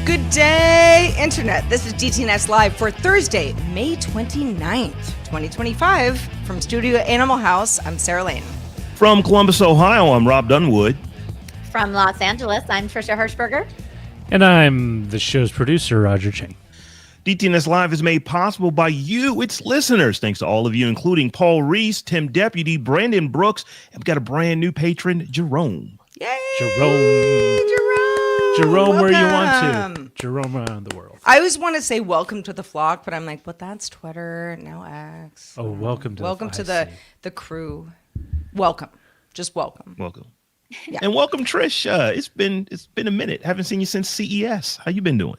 Good day, Internet. This is DTNS Live for Thursday, May 29th, 2025. From Studio Animal House, I'm Sarah Lane. From Columbus, Ohio, I'm Robb Dunewood. From Los Angeles, I'm Trisha Hershberger. And I'm the show's producer, Roger Chang. DTNS Live is made possible by you, its listeners. Thanks to all of you, including Paul Reese, Tim Deputy, Brandon Brooks, and we've got a brand new patron, Jerome. Yay! Jerome, where you want to. Jerome around the world. I always want to say welcome to the flock, but I'm like, but that's Twitter, now X. Oh, welcome to the crew. Welcome. Just welcome. Welcome. Yeah. And welcome, Trisha. It's been a minute. Haven't seen you since CES. How you been doing?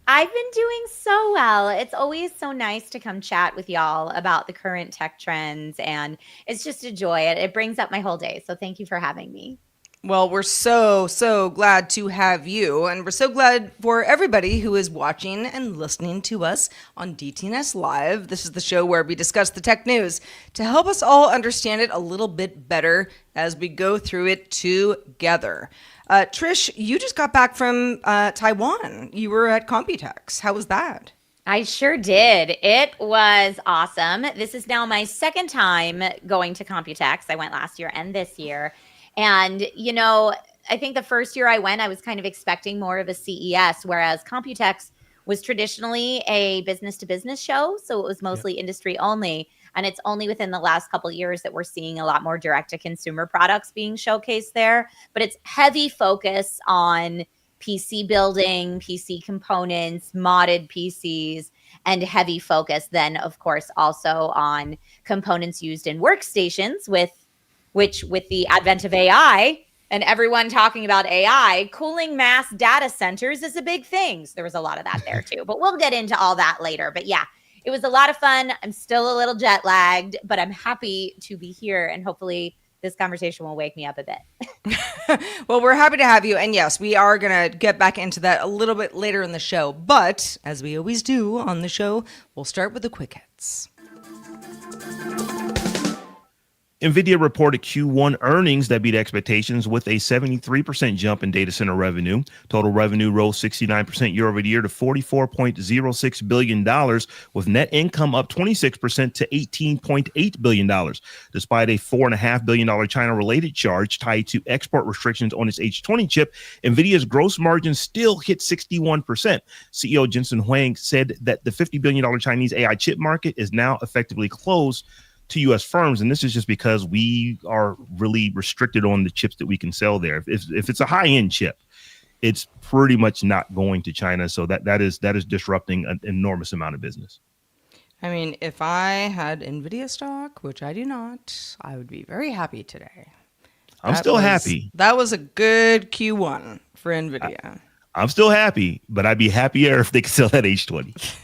I've been doing so well. It's always so nice to come chat with y'all about the current tech trends, and it's just a joy. It brings up my whole day, so thank you for having me. Well, we're so glad to have you, and we're so glad for everybody who is watching and listening to us on DTNS Live. This is the show where we discuss the tech news to help us all understand it a little bit better as we go through it together. Trish, you just got back from Taiwan. You were at Computex. How was that? I sure did. It was awesome. This is now my second time going to Computex. I went last year and this year. And, you know, I think the first year I went, I was kind of expecting more of a CES, whereas Computex was traditionally a business-to-business show. So it was mostly industry only. And it's only within the last couple of years that we're seeing a lot more direct-to-consumer products being showcased there. But it's heavy focus on PC building, PC components, modded PCs, and heavy focus then, of course, also on components used in workstations with the advent of AI and everyone talking about AI, cooling mass data centers is a big thing. So there was a lot of that there too, but we'll get into all that later. But yeah, it was a lot of fun. I'm still a little jet lagged, but I'm happy to be here, and hopefully this conversation will wake me up a bit. Well, we're happy to have you. And yes, we are going to get back into that a little bit later in the show. But as we always do on the show, we'll start with the quick hits. Nvidia reported Q1 earnings that beat expectations with a 73% jump in data center revenue. Total revenue rose 69% year over year to $44.06 billion, with net income up 26% to $18.8 billion. Despite a $4.5 billion China-related charge tied to export restrictions on its H20 chip, Nvidia's gross margin still hit 61%. CEO Jensen Huang said that the $50 billion Chinese AI chip market is now effectively closed to U.S. firms, and this is just because we are really restricted on the chips that we can sell there. If it's a high-end chip, it's pretty much not going to China, so that is disrupting an enormous amount of business. I mean, if I had Nvidia stock, which I do not, I would be very happy today. I'm still happy. That was a good Q1 for Nvidia. I'm still happy, but I'd be happier if they could sell that H20.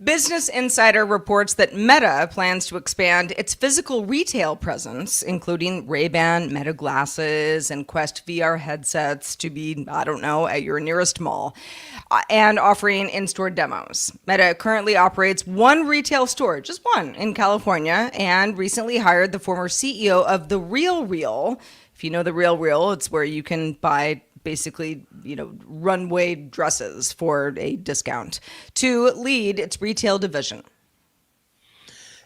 Business Insider reports that Meta plans to expand its physical retail presence, including Ray-Ban Meta glasses and Quest VR headsets, to be, I don't know, at your nearest mall, and offering in-store demos. Meta currently operates one retail store, just one, in California, and recently hired the former CEO of The RealReal. If you know The RealReal, it's where you can buy basically, runway dresses for a discount, to lead its retail division.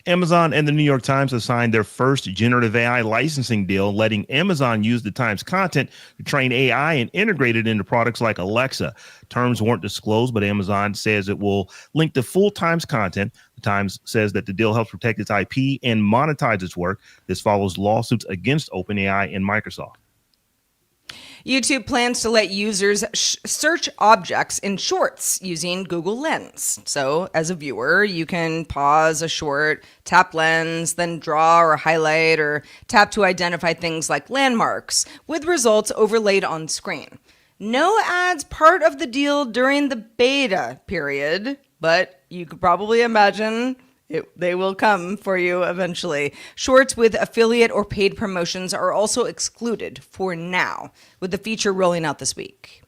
Amazon and the New York Times have signed their first generative AI licensing deal, letting Amazon use the Times content to train AI and integrate it into products like Alexa. Terms weren't disclosed, but Amazon says it will link the full Times content. The Times says that the deal helps protect its IP and monetize its work. This follows lawsuits against OpenAI and Microsoft. YouTube plans to let users search objects in shorts using Google Lens. So as a viewer, you can pause a short, tap Lens, then draw or highlight or tap to identify things like landmarks, with results overlaid on screen. No ads part of the deal during the beta period, but you could probably imagine they will come for you eventually. Shorts with affiliate or paid promotions are also excluded for now, with the feature rolling out this week.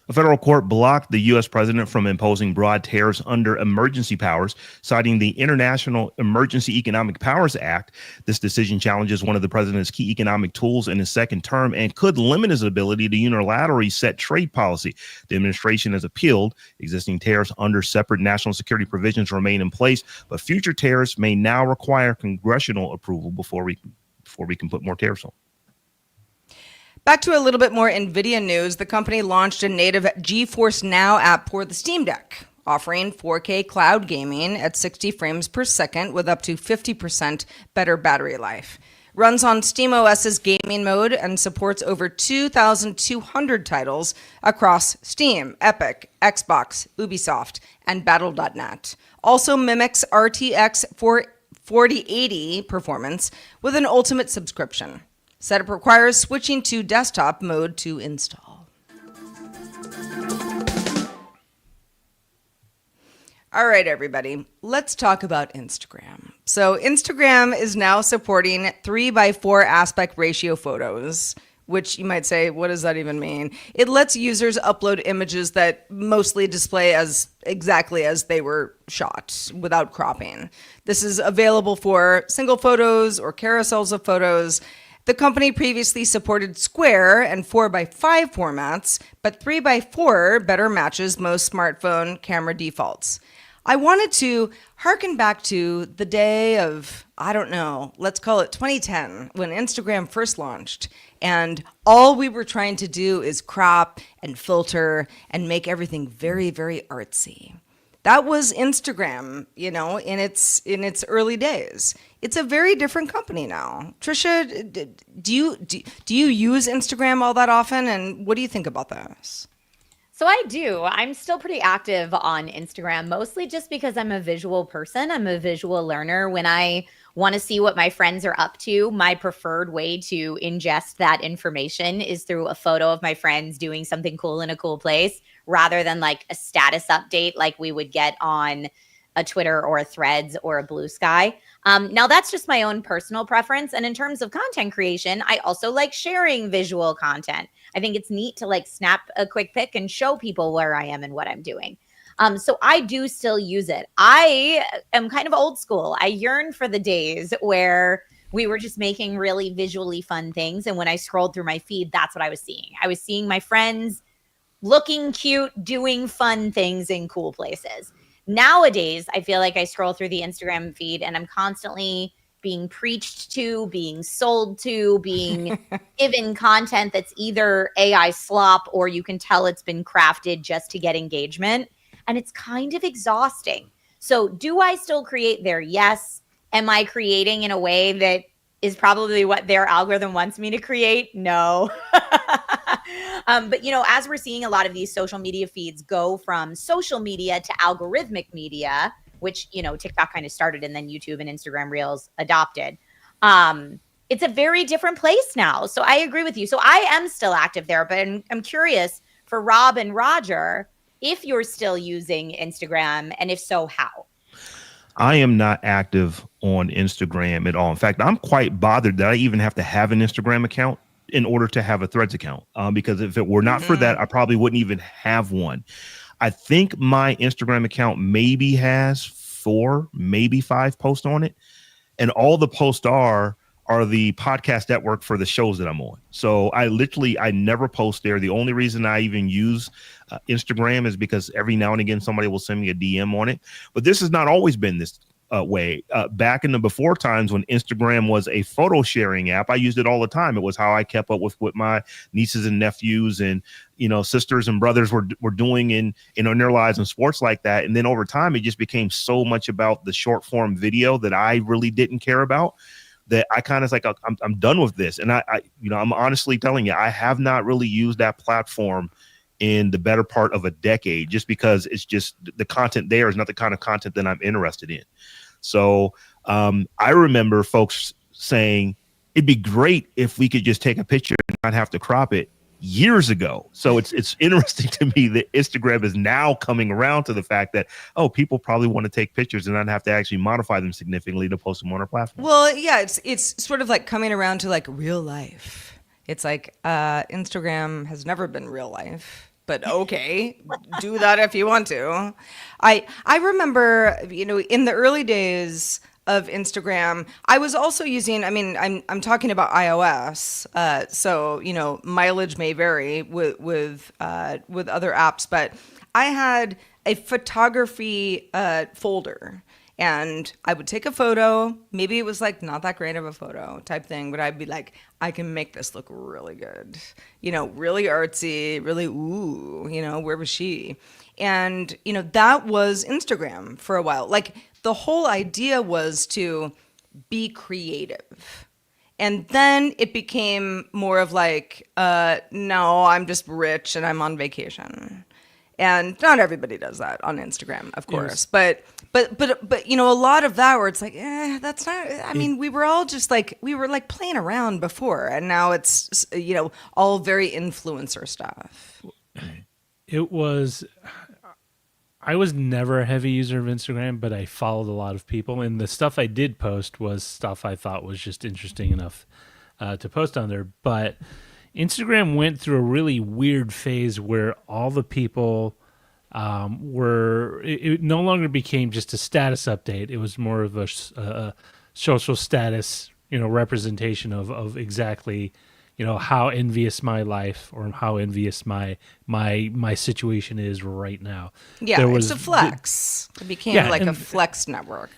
A federal court blocked the U.S. president from imposing broad tariffs under emergency powers, citing the International Emergency Economic Powers Act. This decision challenges one of the president's key economic tools in his second term and could limit his ability to unilaterally set trade policy. The administration has appealed. Existing tariffs under separate national security provisions remain in place, but future tariffs may now require congressional approval before we can put more tariffs on. Back to a little bit more Nvidia news. The company launched a native GeForce Now app for the Steam Deck, offering 4K cloud gaming at 60 frames per second with up to 50% better battery life. Runs on SteamOS's gaming mode and supports over 2,200 titles across Steam, Epic, Xbox, Ubisoft, and Battle.net. Also mimics RTX 4080 performance with an ultimate subscription. Setup requires switching to desktop mode to install. All right, everybody, let's talk about Instagram. So Instagram is now supporting 3:4 aspect ratio photos, which you might say, what does that even mean? It lets users upload images that mostly display as exactly as they were shot without cropping. This is available for single photos or carousels of photos. The company previously supported square and 4:5 formats, but 3:4 better matches most smartphone camera defaults. I wanted to harken back to the day of, I don't know, let's call it 2010, when Instagram first launched, and all we were trying to do is crop and filter and make everything very, very artsy. That was Instagram, you know, in its early days. It's a very different company now. Trisha, do you use Instagram all that often, and what do you think about this? So I do. I'm still pretty active on Instagram, mostly just because I'm a visual person. I'm a visual learner. When I want to see what my friends are up to, my preferred way to ingest that information is through a photo of my friends doing something cool in a cool place, rather than like a status update like we would get on a Twitter or a Threads or a Blue Sky. Now, that's just my own personal preference. And in terms of content creation, I also like sharing visual content. I think it's neat to like snap a quick pic and show people where I am and what I'm doing. So I do still use it. I am kind of old school. I yearn for the days where we were just making really visually fun things. And when I scrolled through my feed, that's what I was seeing. I was seeing my friends looking cute, doing fun things in cool places. Nowadays, I feel like I scroll through the Instagram feed and I'm constantly being preached to, being sold to, being given content that's either AI slop or you can tell it's been crafted just to get engagement. And it's kind of exhausting. So do I still create there? Yes. Am I creating in a way that is probably what their algorithm wants me to create? No. But, you know, as we're seeing a lot of these social media feeds go from social media to algorithmic media, which, you know, TikTok kind of started and then YouTube and Instagram Reels adopted. It's a very different place now. So I agree with you. So I am still active there, but I'm curious for Rob and Roger, if you're still using Instagram, and if so, how? I am not active on Instagram at all. In fact, I'm quite bothered that I even have to have an Instagram account in order to have a Threads account, because if it were not for that, I probably wouldn't even have one. I think my Instagram account maybe has 4, maybe 5 posts on it. And all the posts are the podcast network for the shows that I'm on. So I never post there. The only reason I even use Instagram is because every now and again, somebody will send me a DM on it. But this has not always been this way. Back in the before times when Instagram was a photo sharing app, I used it all the time. It was how I kept up with what my nieces and nephews and, you know, sisters and brothers were doing in their lives and sports like that. And then over time, it just became so much about the short form video that I really didn't care about, that I kind of like, I'm done with this. And I, you know, I'm honestly telling you, I have not really used that platform in the better part of a decade, just because it's just the content there is not the kind of content that I'm interested in. So I remember folks saying it'd be great if we could just take a picture and not have to crop it years ago. So it's interesting to me that Instagram is now coming around to the fact that, oh, people probably want to take pictures and not have to actually modify them significantly to post them on our platform. Well, yeah, it's sort of like coming around to like real life. It's like Instagram has never been real life. but okay, do that if you want to. I remember, in the early days of Instagram, I was also using, I'm talking about iOS, so mileage may vary with other apps, but I had a photography folder. And I would take a photo. Maybe it was like not that great of a photo type thing, but I'd be like, I can make this look really good. Really artsy, really, where was she? And, that was Instagram for a while. Like the whole idea was to be creative. And then it became more of like, no, I'm just rich and I'm on vacation. And not everybody does that on Instagram, of course. But a lot of that where it's like, that's not, we were all just like, we were like playing around before. And now it's, all very influencer stuff. I was never a heavy user of Instagram, but I followed a lot of people. And the stuff I did post was stuff I thought was just interesting enough to post on there. But Instagram went through a really weird phase where all the people it no longer became just a status update. It was more of a social status, representation of exactly, how envious my life or how envious my situation is right now. Yeah, it's a flex. It became a flex network.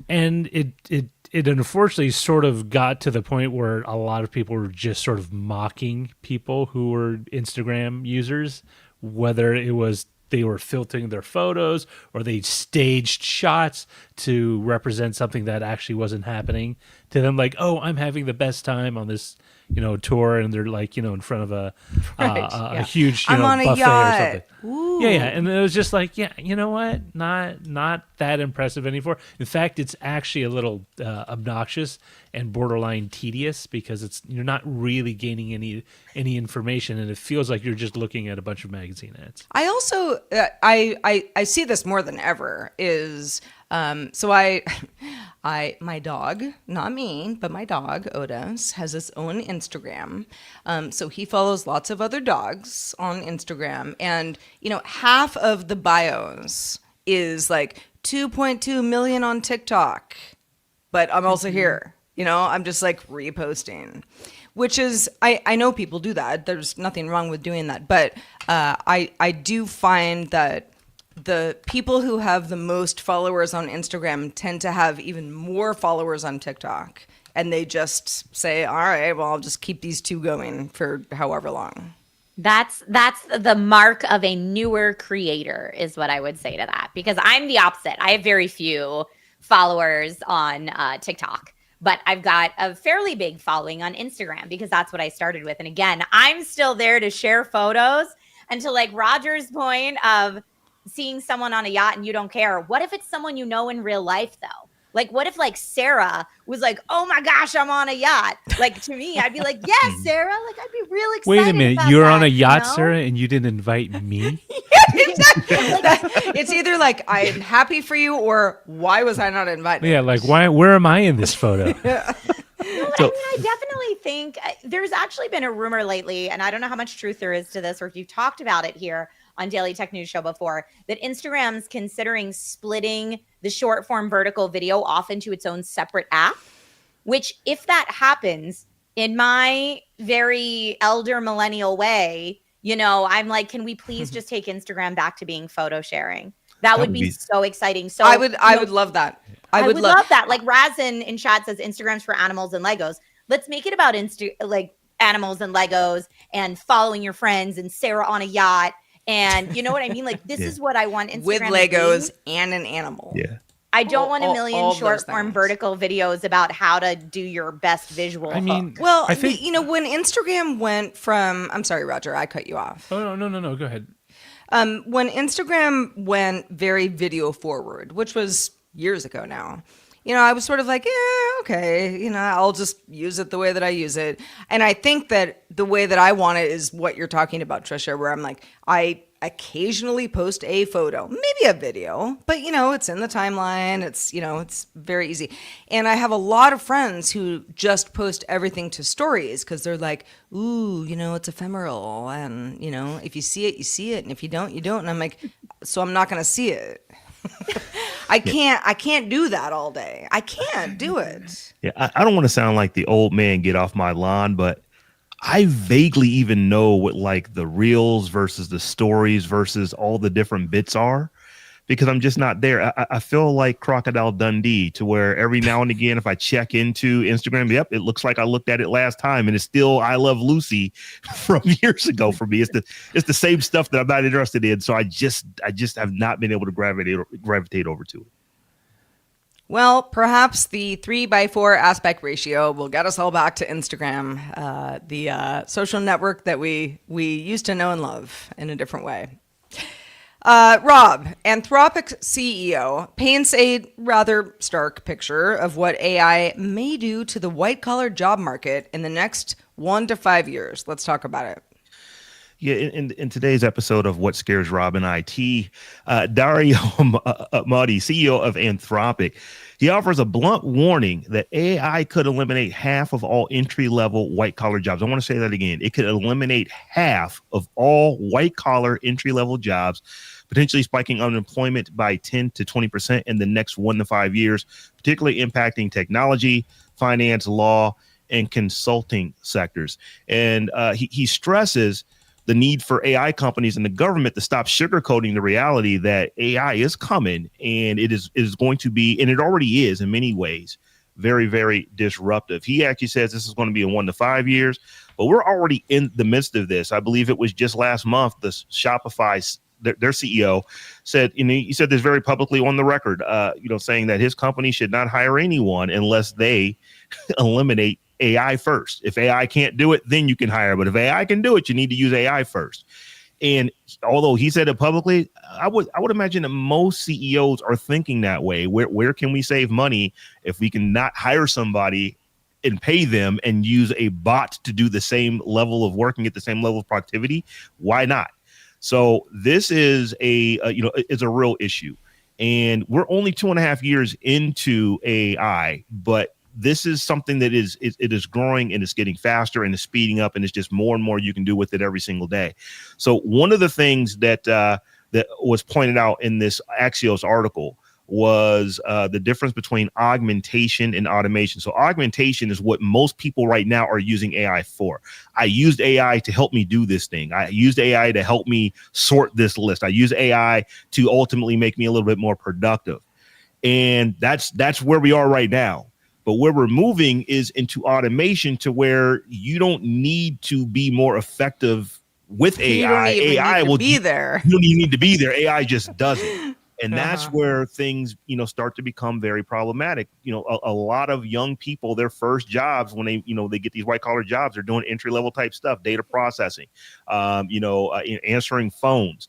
And it unfortunately sort of got to the point where a lot of people were just sort of mocking people who were Instagram users, whether it was they were filtering their photos or they staged shots to represent something that actually wasn't happening to them. Like, oh, I'm having the best time on this, tour, and they're like, in front of a huge, I'm on a buffet yacht. or something. Ooh. Yeah. And it was just like, you know what? Not that impressive anymore. In fact, it's actually a little obnoxious and borderline tedious because you're not really gaining any information, and it feels like you're just looking at a bunch of magazine ads. I also I see this more than ever is my dog, not me, but my dog Otis has his own Instagram. So he follows lots of other dogs on Instagram, and half of the bios is like 2.2 million on TikTok, but I'm also here. I'm just like reposting, which is, I know people do that. There's nothing wrong with doing that. But I do find that the people who have the most followers on Instagram tend to have even more followers on TikTok. And they just say, all right, well, I'll just keep these two going for however long. That's the mark of a newer creator is what I would say to that, because I'm the opposite. I have very few followers on TikTok. But I've got a fairly big following on Instagram because that's what I started with. And again, I'm still there to share photos. And to like Roger's point of seeing someone on a yacht and you don't care. What if it's someone you know in real life, though? Like, what if like Sarah was like, oh my gosh, I'm on a yacht. Like, to me, I'd be like, yes, Sarah. Like, I'd be real excited. Wait a minute. You're on a yacht, Sarah, and you didn't invite me? Yeah, exactly. It's either like, I'm happy for you, or why was I not invited? Yeah, like, where am I in this photo? I definitely think there's actually been a rumor lately, and I don't know how much truth there is to this, or if you've talked about it here on Daily Tech News Show before, that Instagram's considering splitting the short form vertical video off into its own separate app, which if that happens, in my very elder millennial way, I'm like, can we please just take Instagram back to being photo sharing? That would be so exciting. So I would love that. I would love that. Like Raz in chat says, Instagram's for animals and Legos. Let's make it about animals and Legos and following your friends and Sarah on a yacht. And you know what I mean? Like, this is what I want Instagram with Legos and an animal. Yeah. I don't want a million short form vertical videos about how to do your best visual hook. Well, I think, when Instagram went from, I'm sorry, Roger, I cut you off. Oh, no, go ahead. When Instagram went very video forward, which was years ago now, I was sort of like, yeah, okay, I'll just use it the way that I use it. And I think that the way that I want it is what you're talking about, Trisha, where I'm like, I occasionally post a photo, maybe a video, but it's in the timeline. It's very easy. And I have a lot of friends who just post everything to stories because they're like, ooh, it's ephemeral. And, if you see it, you see it. And if you don't, you don't. And I'm like, so I'm not going to see it. I can't do that all day. I can't do it. Yeah, I don't want to sound like the old man get off my lawn, but I vaguely even know what like the reels versus the stories versus all the different bits are, because I'm just not there. I feel like Crocodile Dundee, to where every now and again, if I check into Instagram, yep, it looks like I looked at it last time, and it's still I Love Lucy from years ago for me. It's the same stuff that I'm not interested in. So I just have not been able to gravitate over to it. Well, perhaps the 3:4 aspect ratio will get us all back to Instagram, the social network that we used to know and love in a different way. Robb, Anthropic CEO, paints a rather stark picture of what AI may do to the white-collar job market in the next 1 to 5 years. Let's talk about it. Yeah, in today's episode of What Scares Rob in IT, Dario Amati, CEO of Anthropic, he offers a blunt warning that AI could eliminate half of all entry-level white-collar jobs. I want to say that again. It could eliminate half of all white-collar entry-level jobs, potentially spiking unemployment by 10 to 20% in the next 1 to 5 years, particularly impacting technology, finance, law, and consulting sectors. And he stresses the need for AI companies and the government to stop sugarcoating the reality that AI is coming, and it is going to be, and it already is in many ways, very, very disruptive. He actually says this is going to be in 1 to 5 years, but we're already in the midst of this. I believe it was just last month, the Shopify, their CEO said, he said this very publicly on the record, saying that his company should not hire anyone unless they eliminate AI first. If AI can't do it, then you can hire. But if AI can do it, you need to use AI first. And although he said it publicly, I would imagine that most CEOs are thinking that way. Where can we save money if we can not hire somebody and pay them and use a bot to do the same level of work and get the same level of productivity? Why not? So this is it's a real issue. And we're only 2.5 years into AI, but this is something that is growing, and it's getting faster and it's speeding up, and it's just more and more you can do with it every single day. So one of the things that was pointed out in this Axios article was the difference between augmentation and automation. So augmentation is what most people right now are using AI for. I used AI to help me do this thing. I used AI to help me sort this list. I use AI to ultimately make me a little bit more productive. And that's where we are right now. But where we're moving is into automation, to where you don't need to be more effective with AI. AI will be there. You don't even need to be there. AI just does it. And that's where things, start to become very problematic. A lot of young people, their first jobs when they get these white collar jobs, they're doing entry level type stuff, data processing, answering phones,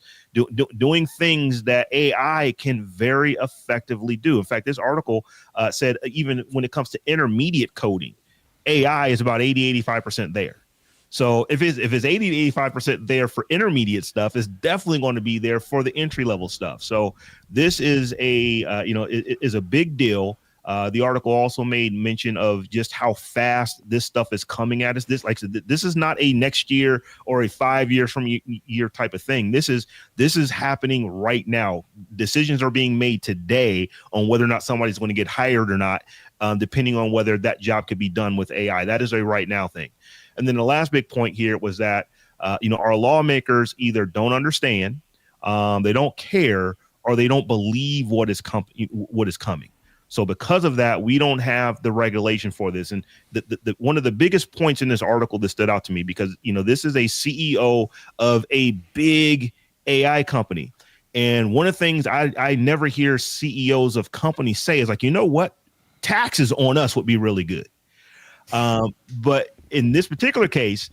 doing things that AI can very effectively do. In fact, this article said even when it comes to intermediate coding, AI is about 85% there. So if it's 80 to 85% there for intermediate stuff, it's definitely going to be there for the entry level stuff. So this is it is a big deal. The article also made mention of just how fast this stuff is coming at us. This is not a next year or a 5 years from year type of thing. This is happening right now. Decisions are being made today on whether or not somebody's going to get hired or not, depending on whether that job could be done with AI. That is a right now thing. And then the last big point here was that, our lawmakers either don't understand, they don't care, or they don't believe what is coming. So because of that, we don't have the regulation for this. And the one of the biggest points in this article that stood out to me, because, this is a CEO of a big AI company. And one of the things I never hear CEOs of companies say is like, what? Taxes on us would be really good. But in this particular case,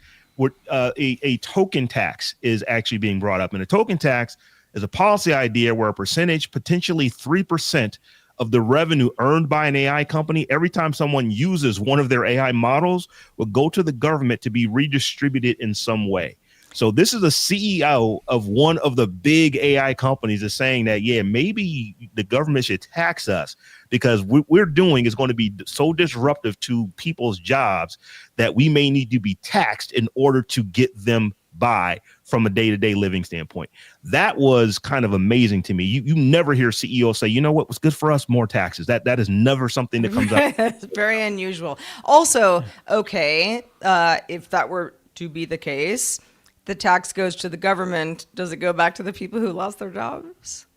a token tax is actually being brought up. And a token tax is a policy idea where a percentage, potentially 3% of the revenue earned by an AI company every time someone uses one of their AI models, will go to the government to be redistributed in some way. So this is a CEO of one of the big AI companies is saying that, yeah, maybe the government should tax us because what we're doing is going to be so disruptive to people's jobs that we may need to be taxed in order to get them by from a day-to-day living standpoint. That was kind of amazing to me. You never hear CEOs say, you know what was good for us? More taxes. That is never something that comes up. It's very unusual. Also, okay, if that were to be the case, the tax goes to the government. Does it go back to the people who lost their jobs?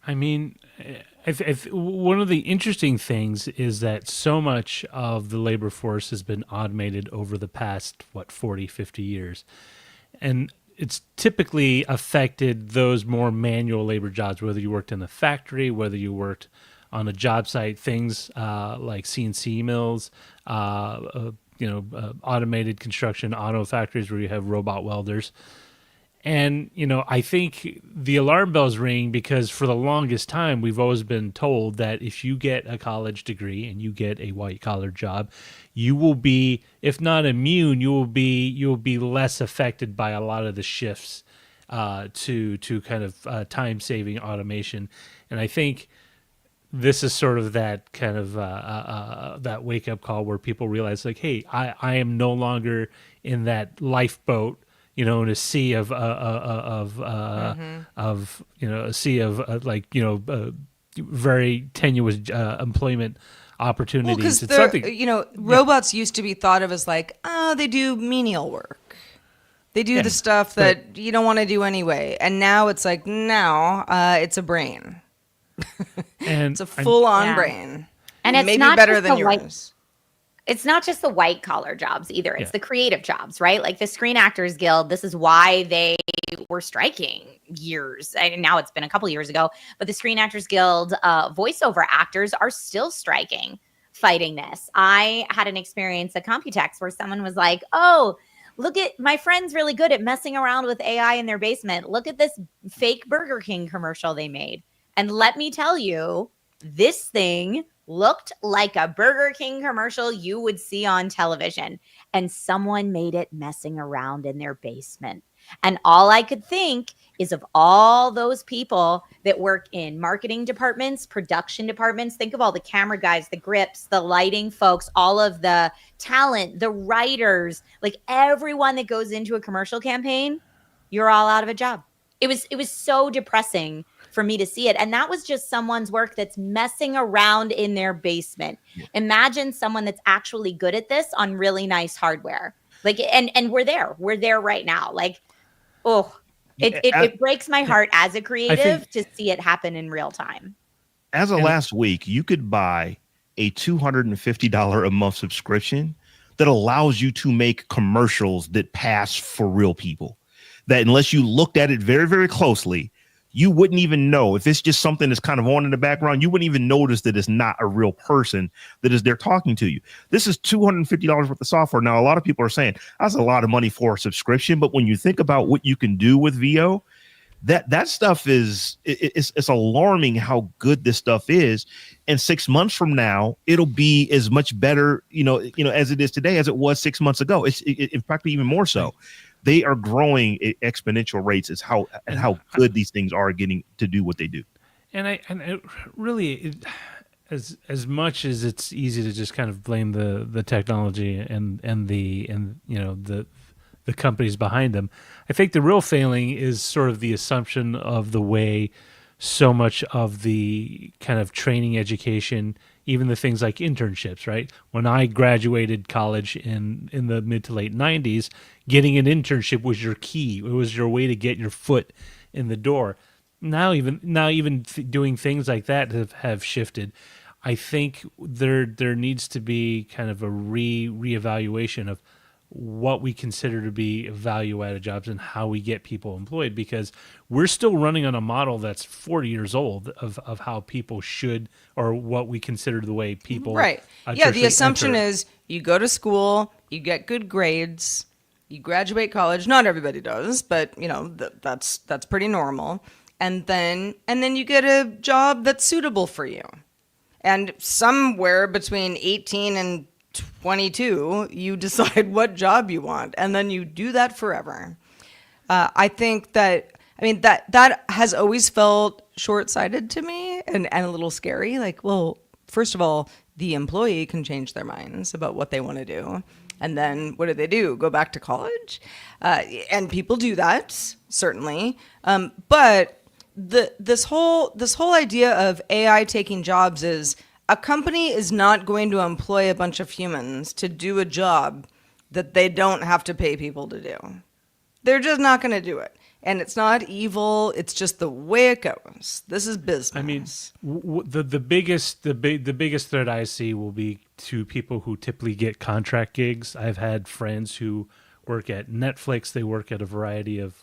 I mean, one of the interesting things is that so much of the labor force has been automated over the past, 40, 50 years. And it's typically affected those more manual labor jobs, whether you worked in a factory, whether you worked on a job site, things like CNC mills, automated construction, auto factories where you have robot welders. And, I think the alarm bells ring because for the longest time, we've always been told that if you get a college degree and you get a white collar job, you will be, if not immune, you will be less affected by a lot of the shifts to kind of time saving automation. And I think this is sort of that kind of that wake up call where people realize like, hey, I am no longer in that lifeboat, in a sea of very tenuous employment opportunities. Well, because robots used to be thought of as like, they do menial work. They do the stuff that you don't want to do anyway. And now it's like, it's a brain. And it's a full-on brain. And it's maybe not better just than the yours. It's not just the white collar jobs either. It's the creative jobs, right? Like the Screen Actors Guild, this is why they were striking years. And now it's been a couple years ago, but the Screen Actors Guild voiceover actors are still striking, fighting this. I had an experience at Computex where someone was like, oh, look at my friend's really good at messing around with AI in their basement. Look at this fake Burger King commercial they made. And let me tell you, this thing looked like a Burger King commercial you would see on television. And someone made it messing around in their basement. And all I could think is of all those people that work in marketing departments, production departments. Think of all the camera guys, the grips, the lighting folks, all of the talent, the writers, like everyone that goes into a commercial campaign, you're all out of a job. It was so depressing for me to see it. And that was just someone's work that's messing around in their basement. Yeah. Imagine someone that's actually good at this on really nice hardware. Like, and we're there right now. Like, it breaks my heart as a creative to see it happen in real time. As of last week, you could buy a $250 a month subscription that allows you to make commercials that pass for real people. That unless you looked at it very, very closely, you wouldn't even know. If it's just something that's kind of on in the background, you wouldn't even notice that it's not a real person that is there talking to you. This is $250 worth of software. Now, a lot of people are saying that's a lot of money for a subscription. But when you think about what you can do with VO, that stuff it's alarming how good this stuff is. And 6 months from now, it'll be as much better, as it is today, as it was 6 months ago. It's in fact even more so. They are growing at exponential rates as how good these things are getting to do what they do. And as much as it's easy to just kind of blame the technology and the companies behind them, I think the real failing is sort of the assumption of the way so much of the kind of training education, even the things like internships, right? When I graduated college in the mid to late 90s, getting an internship was your key. It was your way to get your foot in the door. Now even doing things like that have shifted. I think there needs to be kind of a reevaluation of what we consider to be value-added jobs and how we get people employed, because we're still running on a model that's 40 years old of how people should, or what we consider the way people the assumption is you go to school, you get good grades, you graduate college. Not everybody does, but that's pretty normal. And then you get a job that's suitable for you. And somewhere between 18 and 22, you decide what job you want, and then you do that forever. I think that, that has always felt short-sighted to me and a little scary. Like, well, first of all, the employee can change their minds about what they want to do. And then what do? Go back to college? And people do that, certainly. But this whole idea of AI taking jobs is a company is not going to employ a bunch of humans to do a job that they don't have to pay people to do. They're just not going to do it. And it's not evil. It's just the way it goes. This is business. I mean, the biggest threat I see will be to people who typically get contract gigs. I've had friends who work at Netflix. They work at a variety of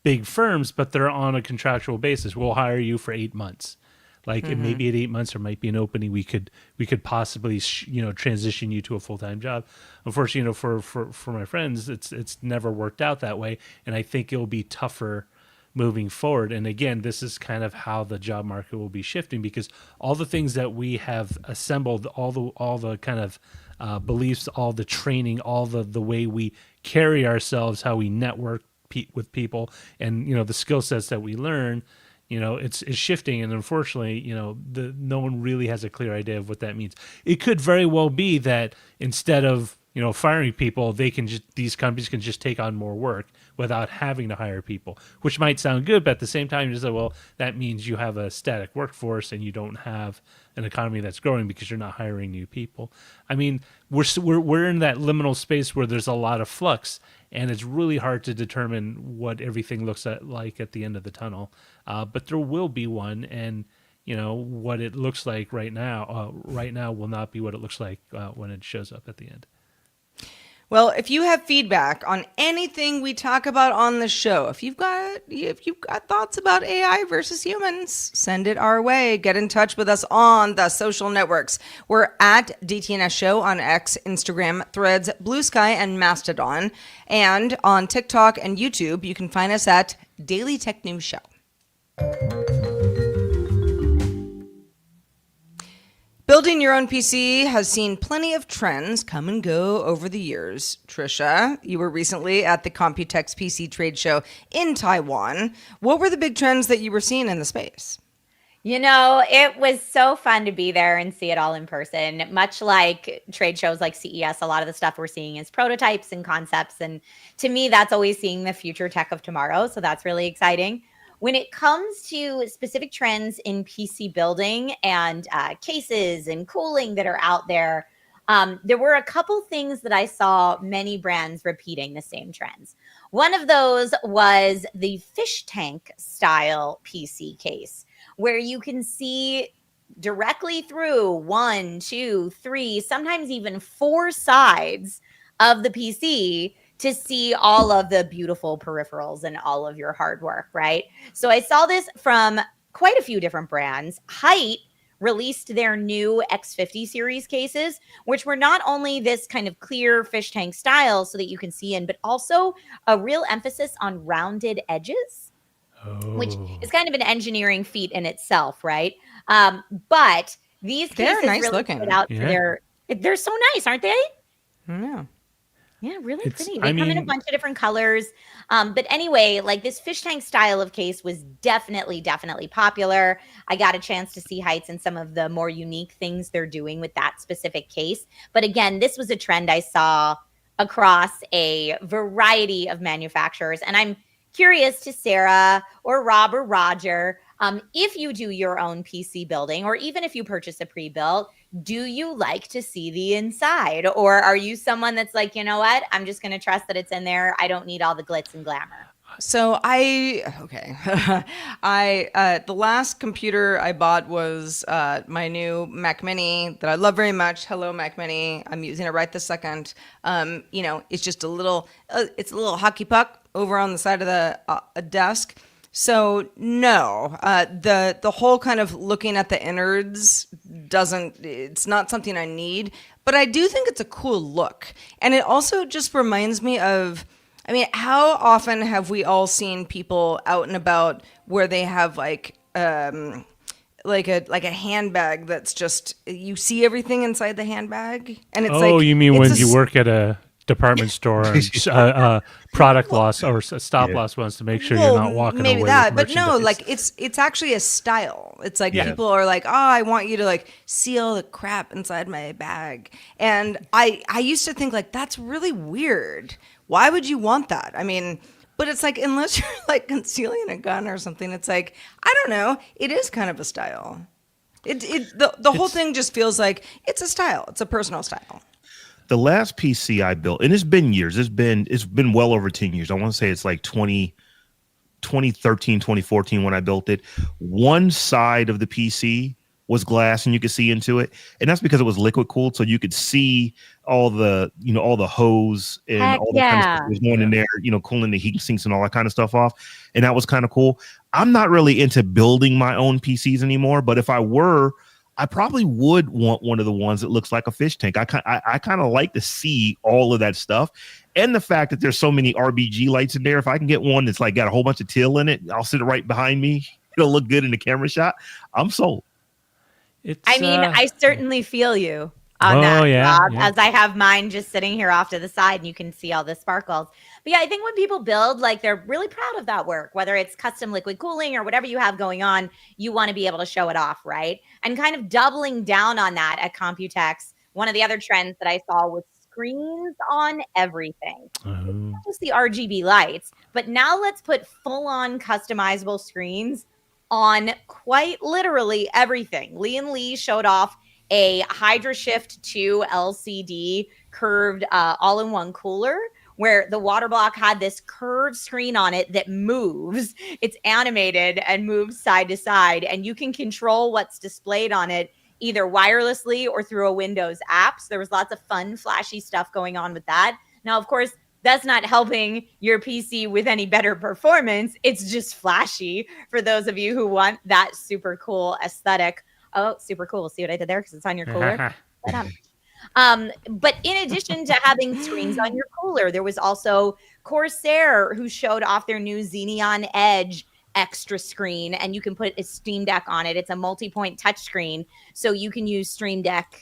big firms, but they're on a contractual basis. We'll hire you for 8 months. It may be at 8 months, there might be an opening. We could possibly transition you to a full-time job. Unfortunately, for my friends, it's never worked out that way, and I think it'll be tougher moving forward. And again, this is kind of how the job market will be shifting, because all the things that we have assembled, all the kind of beliefs, all the training, all the way we carry ourselves, how we network with people, and the skill sets that we learn. It's shifting, and unfortunately, no one really has a clear idea of what that means. It could very well be that instead of firing people, these companies can just take on more work without having to hire people, which might sound good, but at the same time, you say, well, that means you have a static workforce and you don't have an economy that's growing because you're not hiring new people. I mean, we're in that liminal space where there's a lot of flux, and it's really hard to determine what everything looks like at the end of the tunnel. But there will be one, and what it looks like right now will not be what it looks like when it shows up at the end. Well, if you have feedback on anything we talk about on the show, if you've got thoughts about AI versus humans, send it our way. Get in touch with us on the social networks. We're at DTNS Show on X, Instagram, Threads, Blue Sky, and Mastodon. And on TikTok and YouTube, you can find us at Daily Tech News Show. Building your own PC has seen plenty of trends come and go over the years. Trisha, you were recently at the Computex PC trade show in Taiwan. What were the big trends that you were seeing in the space? It was so fun to be there and see it all in person. Much like trade shows like CES, a lot of the stuff we're seeing is prototypes and concepts. And to me, that's always seeing the future tech of tomorrow. So that's really exciting. When it comes to specific trends in PC building and cases and cooling that are out there, there were a couple things that I saw many brands repeating the same trends. One of those was the Fishtank style PC case, where you can see directly through 1, 2, 3, sometimes even 4 sides of the PC to see all of the beautiful peripherals and all of your hard work, right? So I saw this from quite a few different brands. Hyte released their new X50 series cases, which were not only this kind of clear fish tank style so that you can see in, but also a real emphasis on rounded edges, which is kind of an engineering feat in itself, right? But these cases nice really looking. stood out for they're so nice, aren't they? Yeah. Yeah, really pretty. They come in a bunch of different colors. But anyway, this fish tank style of case was definitely popular. I got a chance to see Hytes and some of the more unique things they're doing with that specific case. But again, this was a trend I saw across a variety of manufacturers. And I'm curious to Sarah or Rob or Roger, if you do your own PC building, or even if you purchase a pre-built, do you like to see the inside? Or are you someone that's like, you know what? I'm just going to trust that it's in there. I don't need all the glitz and glamour. So the last computer I bought was my new Mac Mini that I love very much. Hello, Mac Mini. I'm using it right this second. It's just it's a little hockey puck over on the side of the desk. So no, the whole kind of looking at the innards it's not something I need, but I do think it's a cool look. And it also just reminds me of, how often have we all seen people out and about where they have like a handbag that's just, you see everything inside the handbag, and it's you mean it's when you work at a department store and product loss or stop loss ones to make sure you're not walking maybe away that, with but no, merchandise. like it's actually a style. It's like Yeah. people are like, oh, I want you to like see all the crap inside my bag, and I used to think like that's really weird. Why would you want that? I mean, but it's like unless you're like concealing a gun or something, it's like I don't know. It is kind of a style. The whole thing just feels like it's a style. It's a personal style. The last PC I built, and it's been years. It's been well over 10 years. I want to say it's like 2013, 2014 when I built it. One side of the PC was glass and you could see into it. And that's because it was liquid cooled. So you could see all the hose and Heck all the kind of stuff yeah. that was going in there, cooling the heat sinks and all that kind of stuff off. And that was kind of cool. I'm not really into building my own PCs anymore, but if I were, I probably would want one of the ones that looks like a fish tank. I kind of like to see all of that stuff. And the fact that there's so many RBG lights in there, if I can get one that's like got a whole bunch of teal in it, I'll sit it right behind me. It'll look good in the camera shot. I'm sold. I mean, I certainly feel you on that, Rob, as I have mine just sitting here off to the side and you can see all the sparkles. But yeah, I think when people build, like they're really proud of that work, whether it's custom liquid cooling or whatever you have going on, you want to be able to show it off, right? And kind of doubling down on that at Computex, one of the other trends that I saw was screens on everything. Not just the RGB lights, but now let's put full-on customizable screens on quite literally everything. Lian Li showed off a Hydra Shift 2 LCD curved all-in-one cooler where the water block had this curved screen on it that moves. It's animated and moves side to side, and you can control what's displayed on it either wirelessly or through a Windows app. So there was lots of fun, flashy stuff going on with that. Now, of course, that's not helping your PC with any better performance. It's just flashy for those of you who want that super cool aesthetic. Oh, super cool. See what I did there? Because it's on your cooler. But in addition to having screens on your cooler, there was also Corsair who showed off their new Xeneon Edge extra screen, and you can put a Stream Deck on it. It's a multi-point touchscreen, so you can use Stream Deck,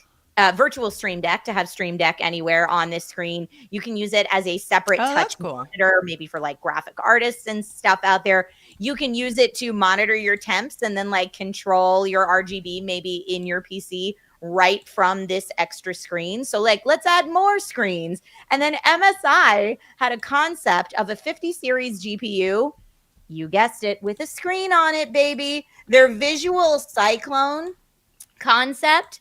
virtual Stream Deck, to have Stream Deck anywhere on this screen. You can use it as a separate touch monitor, maybe for like graphic artists and stuff out there. You can use it to monitor your temps and then like control your RGB maybe in your PC right from this extra screen. So like, let's add more screens. And then MSI had a concept of a 50 series GPU. You guessed it, with a screen on it, baby. Their visual Cyclone concept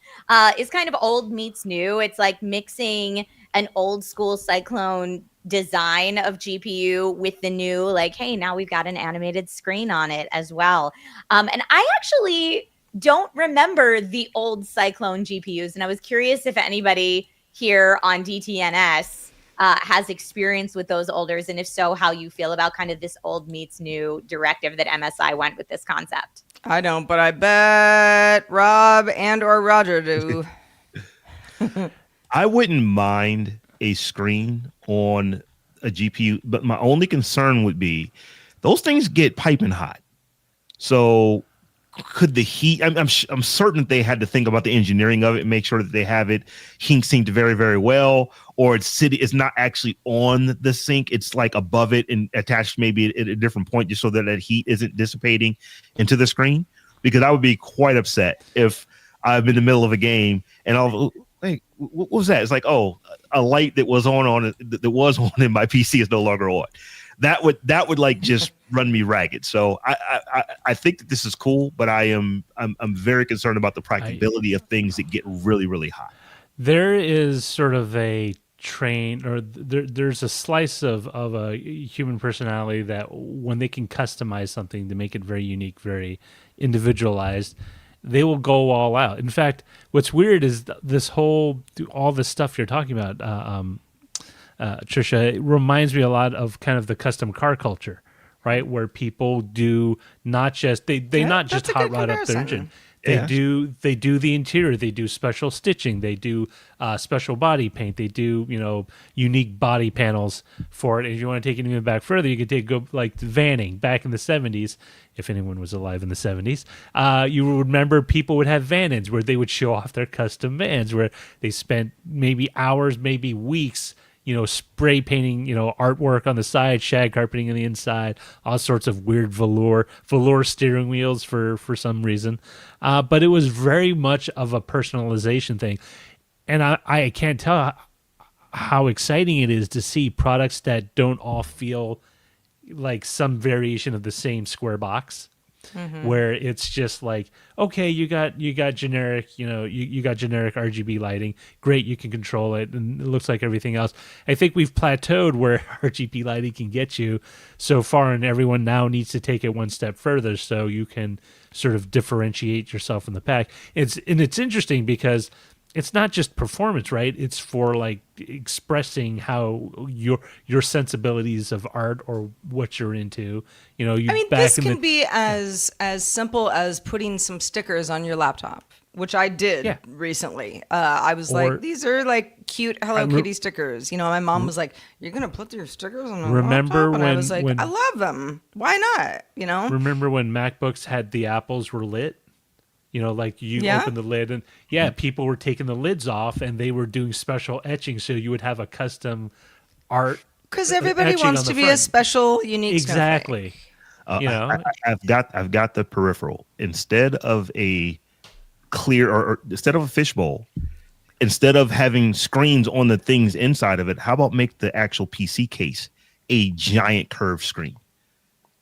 is kind of old meets new. It's like mixing an old school Cyclone design of GPU with the new, like, hey, now we've got an animated screen on it as well. And I actually don't remember the old Cyclone GPUs. And I was curious if anybody here on DTNS has experience with those olders, and if so, how you feel about kind of this old meets new directive that MSI went with this concept. I don't, but I bet Rob and or Roger do. I wouldn't mind a screen on a GPU, but my only concern would be those things get piping hot. So could the heat, I'm certain that they had to think about the engineering of it and make sure that they have it heat synced very, very well, or it's not actually on the sink. It's like above it and attached maybe at a different point just so that heat isn't dissipating into the screen, because I would be quite upset if I'm in the middle of a game and I'll, hey, what was that? It's like, oh, a light that was on it that was on in my PC is no longer on. That would like just run me ragged. So I think that this is cool, but I'm very concerned about the practicability of things that get really, really hot. There is sort of a train, or there's a slice of a human personality that when they can customize something to make it very unique, very individualized, they will go all out. In fact, what's weird is all this stuff you're talking about, Trisha, it reminds me a lot of kind of the custom car culture, right? Where people do not just not just hot rod up their engine. They do the interior. They do special stitching. They do special body paint. They do unique body panels for it. And if you want to take it even back further, you could go like vanning back in the 70s. If anyone was alive in the 70s, you would remember people would have van-ins where they would show off their custom vans, where they spent maybe hours, maybe weeks, spray painting, artwork on the side, shag carpeting on the inside, all sorts of weird velour steering wheels for some reason. But it was very much of a personalization thing. And I can't tell how exciting it is to see products that don't all feel like some variation of the same square box. Where it's just like, okay, you got generic, you got generic RGB lighting. Great, you can control it, and it looks like everything else. I think we've plateaued where RGB lighting can get you so far, and everyone now needs to take it one step further so you can sort of differentiate yourself in the pack. It's interesting because it's not just performance, right? It's for like expressing how your sensibilities of art or what you're into. This can be as simple as putting some stickers on your laptop, which I did recently. I was like, these are like cute Hello Kitty stickers. My mom was like, "You're gonna put your stickers on a laptop?" And I was like, "I love them. Why not?" Remember when MacBooks had the apples were lit? Like you open the lid and people were taking the lids off and they were doing special etching. So you would have a custom art. Because everybody wants to be a special, unique Exactly. I've got the peripheral. Instead of a clear or instead of a fishbowl, instead of having screens on the things inside of it, how about make the actual PC case a giant curved screen?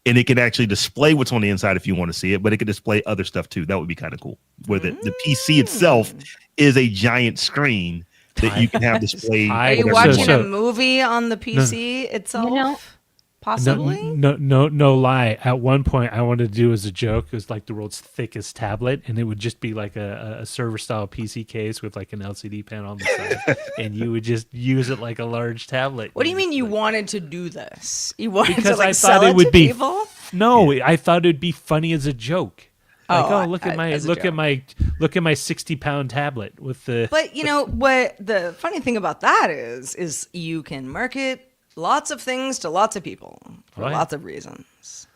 And it can actually display what's on the inside if you want to see it, but it can display other stuff too. That would be kind of cool. Where the PC itself is a giant screen that you can have displayed. Are you watching a movie on the PC itself? Possibly? No lie. At one point, I wanted to do as a joke, it was like the world's thickest tablet, and it would just be like a server-style PC case with like an LCD panel on the side, and you would just use it like a large tablet. What do you mean you wanted to do this? You wanted because to like I sell thought it to people? No, I thought it'd be funny as a joke. Like, look at my 60-pound tablet with the. But what the funny thing about that is you can market lots of things to lots of people for lots of reasons.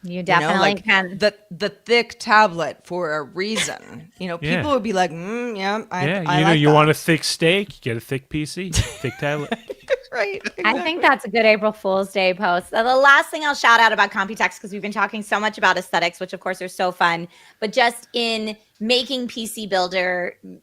You definitely can. The thick tablet for a reason. People would be like, I like you that. want a thick steak, get a thick PC, thick tablet. Right. Exactly. I think that's a good April Fool's Day post. The last thing I'll shout out about Computex, because we've been talking so much about aesthetics, which of course are so fun, but just in making PC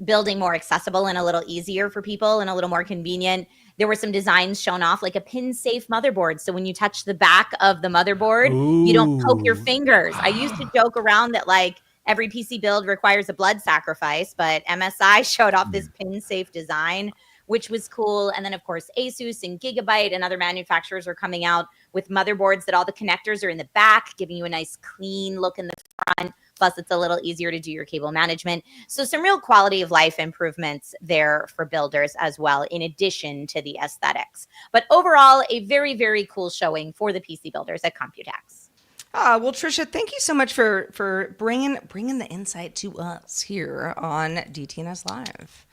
building more accessible and a little easier for people and a little more convenient, there were some designs shown off, like a pin-safe motherboard. So when you touch the back of the motherboard, you don't poke your fingers. I used to joke around that like every PC build requires a blood sacrifice, but MSI showed off this pin-safe design, which was cool. And then, of course, Asus and Gigabyte and other manufacturers are coming out with motherboards that all the connectors are in the back, giving you a nice clean look in the front. Plus, it's a little easier to do your cable management. So some real quality of life improvements there for builders as well, in addition to the aesthetics. But overall, a very, very cool showing for the PC builders at Computex. Well, Trisha, thank you so much for bringing the insight to us here on DTNS Live.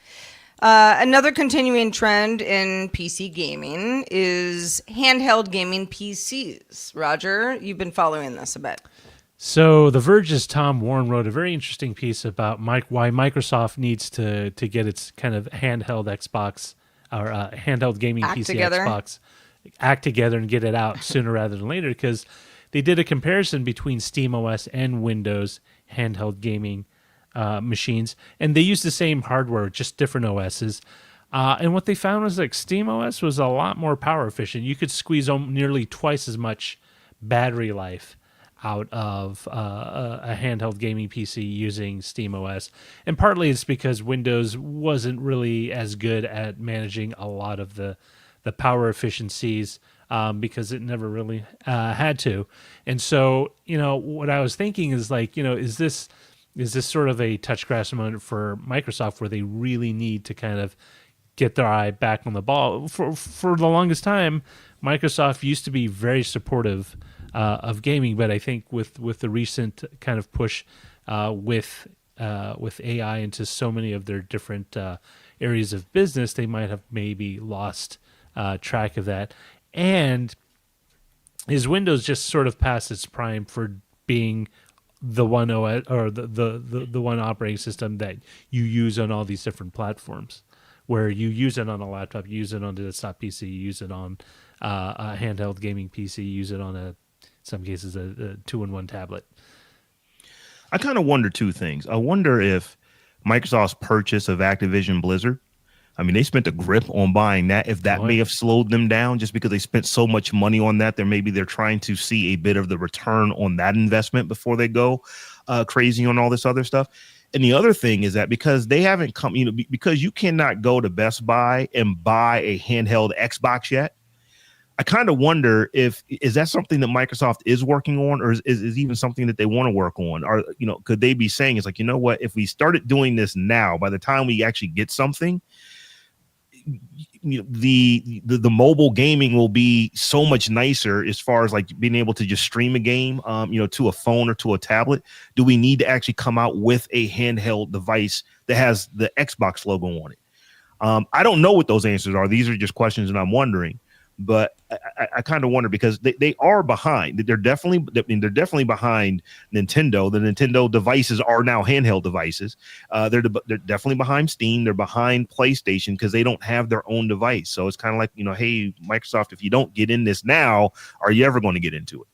Another continuing trend in PC gaming is handheld gaming PCs. Roger, you've been following this a bit. So The Verge's Tom Warren wrote a very interesting piece about why Microsoft needs to get its kind of handheld Xbox or handheld gaming PC Xbox act together and get it out sooner rather than later, because they did a comparison between SteamOS and Windows handheld gaming machines, and they used the same hardware, just different OSs. And what they found was like SteamOS was a lot more power efficient. You could squeeze nearly twice as much battery life out of a handheld gaming PC using SteamOS. And partly it's because Windows wasn't really as good at managing a lot of the power efficiencies because it never really had to. And so, what I was thinking is like, is this sort of a touch grass moment for Microsoft where they really need to kind of get their eye back on the ball? For the longest time, Microsoft used to be very supportive of gaming, but I think with the recent kind of push with AI into so many of their different areas of business, they might have maybe lost track of that. And is Windows just sort of past its prime for being the one OS or the one operating system that you use on all these different platforms? where you use it on a laptop, you use it on a desktop PC, you use it on a handheld gaming PC, you use it on in some cases a 2-in-1 tablet. I kind of wonder two things. I wonder if Microsoft's purchase of Activision Blizzard, I mean, they spent a grip on buying that. If that may have slowed them down just because they spent so much money on that, they're trying to see a bit of the return on that investment before they go crazy on all this other stuff. And the other thing is that because they haven't come, because you cannot go to Best Buy and buy a handheld Xbox yet. I kind of wonder is that something that Microsoft is working on, or is even something that they want to work on? Or, could they be saying it's like, you know what, if we started doing this now, by the time we actually get something, the mobile gaming will be so much nicer as far as like being able to just stream a game, to a phone or to a tablet. Do we need to actually come out with a handheld device that has the Xbox logo on it? I don't know what those answers are. These are just questions that I'm wondering. But I kind of wonder because they are behind. They're definitely behind Nintendo. The Nintendo devices are now handheld devices. They're definitely behind Steam. They're behind PlayStation because they don't have their own device. So it's kind of like, hey, Microsoft, if you don't get in this now, are you ever going to get into it?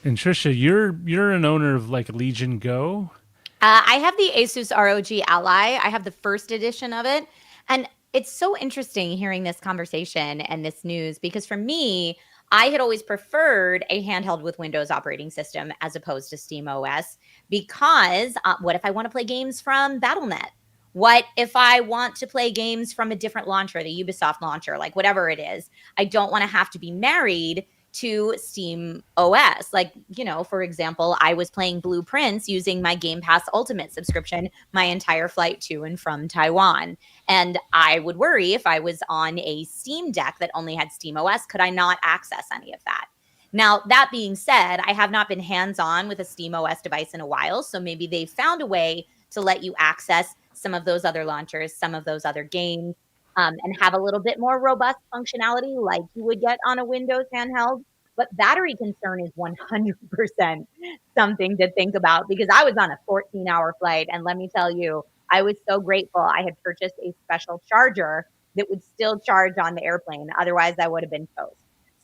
And Trisha, you're an owner of like Legion Go. I have the Asus ROG Ally. I have the first edition of it, and it's so interesting hearing this conversation and this news because for me, I had always preferred a handheld with Windows operating system as opposed to Steam OS because what if I want to play games from Battle.net? What if I want to play games from a different launcher, the Ubisoft launcher, like whatever it is? I don't want to have to be married to Steam OS. Like, for example, I was playing Blueprints using my Game Pass Ultimate subscription my entire flight to and from Taiwan. And I would worry if I was on a Steam Deck that only had Steam OS, could I not access any of that? Now, that being said, I have not been hands-on with a Steam OS device in a while, so maybe they found a way to let you access some of those other launchers, some of those other games, and have a little bit more robust functionality like you would get on a Windows handheld. But battery concern is 100% something to think about because I was on a 14-hour flight. And let me tell you, I was so grateful I had purchased a special charger that would still charge on the airplane. Otherwise, I would have been toast.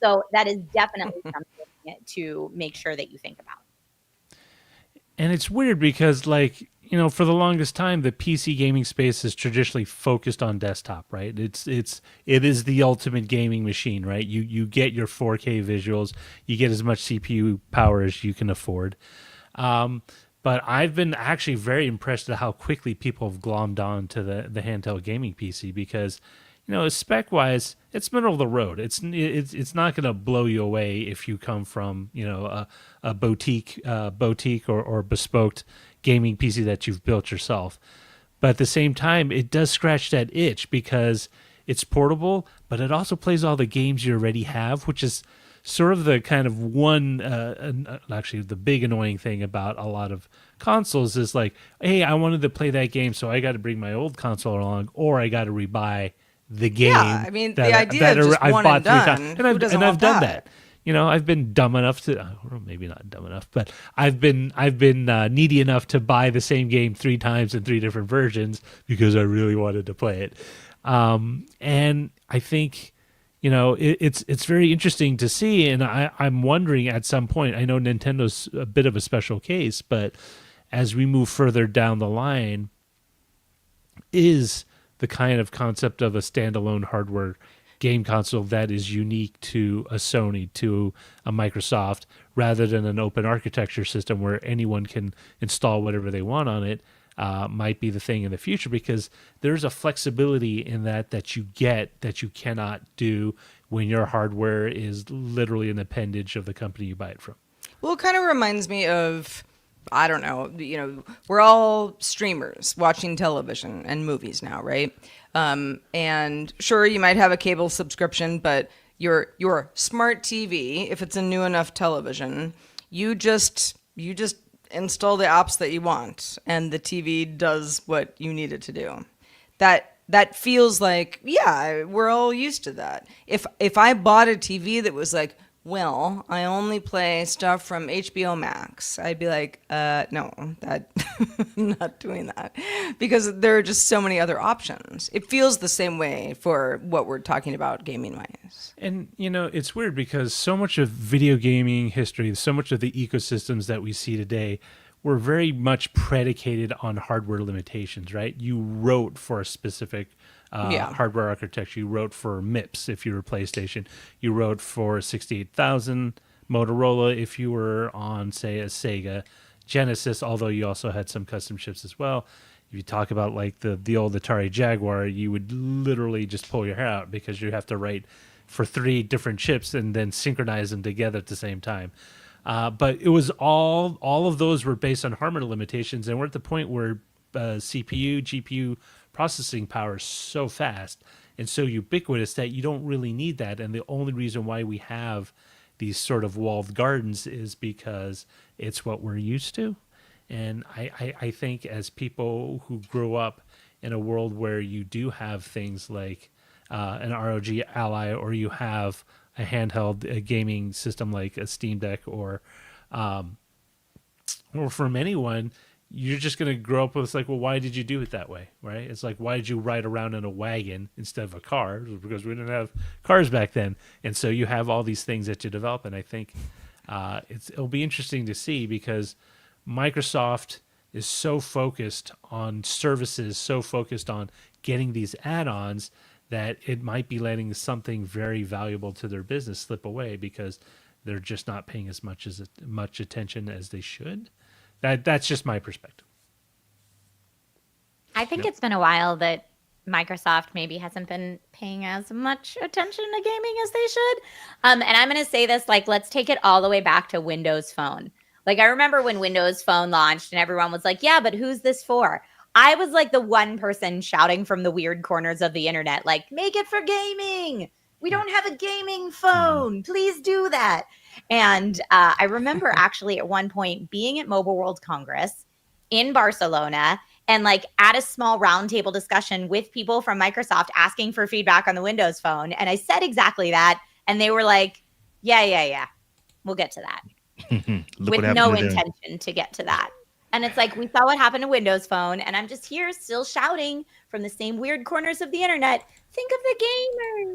So that is definitely something to make sure that you think about. And it's weird because, for the longest time, the PC gaming space is traditionally focused on desktop, right? It is the ultimate gaming machine, right? You get your 4K visuals, you get as much CPU power as you can afford. But I've been actually very impressed at how quickly people have glommed on to the handheld gaming PC because, spec wise, it's middle of the road. It's not going to blow you away if you come from a boutique or bespoke gaming PC that you've built yourself. But at the same time, it does scratch that itch because it's portable, but it also plays all the games you already have, which is sort of the kind of one, actually the big annoying thing about a lot of consoles is like, hey, I wanted to play that game, so I got to bring my old console along, or I got to rebuy the game. Yeah, I mean, the idea of just one and done. Who doesn't want I've done that. I've been dumb enough to, or maybe not dumb enough, but I've been needy enough to buy the same game 3 times in 3 different versions because I really wanted to play it. And I think, it's very interesting to see. And I'm wondering at some point, I know Nintendo's a bit of a special case, but as we move further down the line, is the kind of concept of a standalone hardware game console that is unique to a Sony, to a Microsoft, rather than an open architecture system where anyone can install whatever they want on it, might be the thing in the future because there's a flexibility in that you get that you cannot do when your hardware is literally an appendage of the company you buy it from. Well, it kind of reminds me of, I don't know, we're all streamers watching television and movies now, right? And sure, you might have a cable subscription, but your smart TV, if it's a new enough television, you just install the apps that you want, and the TV does what you need it to do. That feels like, yeah, we're all used to that. If I bought a TV that was like well, I only play stuff from HBO Max, I'd be like, no, that I'm not doing that, because there are just so many other options. It feels the same way for what we're talking about gaming wise. And, it's weird because so much of video gaming history, so much of the ecosystems that we see today were very much predicated on hardware limitations, right? You wrote for a specific hardware architecture. You wrote for MIPS if you were PlayStation. You wrote for 68,000 Motorola if you were on, say, a Sega Genesis, although you also had some custom chips as well. If you talk about like the old Atari Jaguar, you would literally just pull your hair out because you have to write for 3 different chips and then synchronize them together at the same time. But it was all of those were based on hardware limitations, and we're at the point where CPU, GPU processing power is so fast and so ubiquitous that you don't really need that. And the only reason why we have these sort of walled gardens is because it's what we're used to. And I think as people who grow up in a world where you do have things like an ROG Ally, or you have a handheld gaming system like a Steam Deck, or from anyone, you're just going to grow up with, it's like, well, why did you do it that way, right? It's like, why did you ride around in a wagon instead of a car? Because we didn't have cars back then. And so you have all these things that you develop. And I think it'll be interesting to see, because Microsoft is so focused on services, so focused on getting these add-ons, that it might be letting something very valuable to their business slip away because they're just not paying as much attention as they should. That's just my perspective. I think it's been a while that Microsoft maybe hasn't been paying as much attention to gaming as they should. And I'm going to say this, like, let's take it all the way back to Windows Phone. Like, I remember when Windows Phone launched and everyone was like, yeah, but who's this for? I was like the one person shouting from the weird corners of the internet, like, make it for gaming. We don't have a gaming phone. Please do that. And I remember actually at one point being at Mobile World Congress in Barcelona and like at a small roundtable discussion with people from Microsoft asking for feedback on the Windows Phone. And I said exactly that. And they were like, yeah. We'll get to that. With no intention to get to that. And it's like, we saw what happened to Windows Phone, and I'm just here still shouting from the same weird corners of the internet, think of the gamer.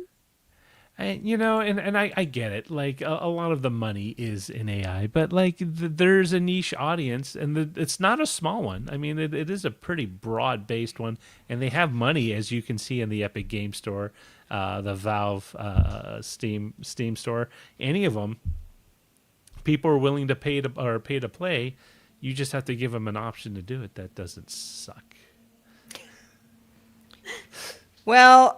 I get it. Like, a lot of the money is in AI, but like there's a niche audience, and it's not a small one. I mean, it is a pretty broad-based one, and they have money, as you can see in the Epic Game Store, the Valve Steam Store, any of them. People are willing to pay to play. You just have to give them an option to do it. That doesn't suck. Well,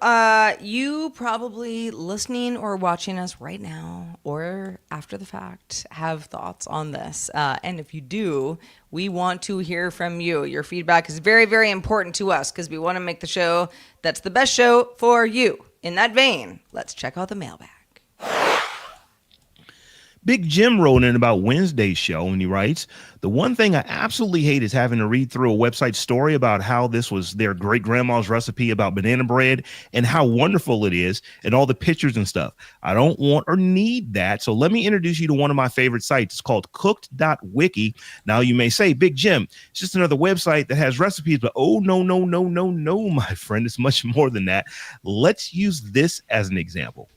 you probably listening or watching us right now or after the fact have thoughts on this. And if you do, we want to hear from you. Your feedback is very, very important to us because we want to make the show that's the best show for you. In that vein, let's check out the mailbag. Big Jim wrote in about Wednesday's show, and he writes, the one thing I absolutely hate is having to read through a website story about how this was their great grandma's recipe about banana bread and how wonderful it is and all the pictures and stuff. I don't want or need that. So let me introduce you to one of my favorite sites. It's called cooked.wiki. Now you may say, Big Jim, it's just another website that has recipes, but oh, no, my friend. It's much more than that. Let's use this as an example.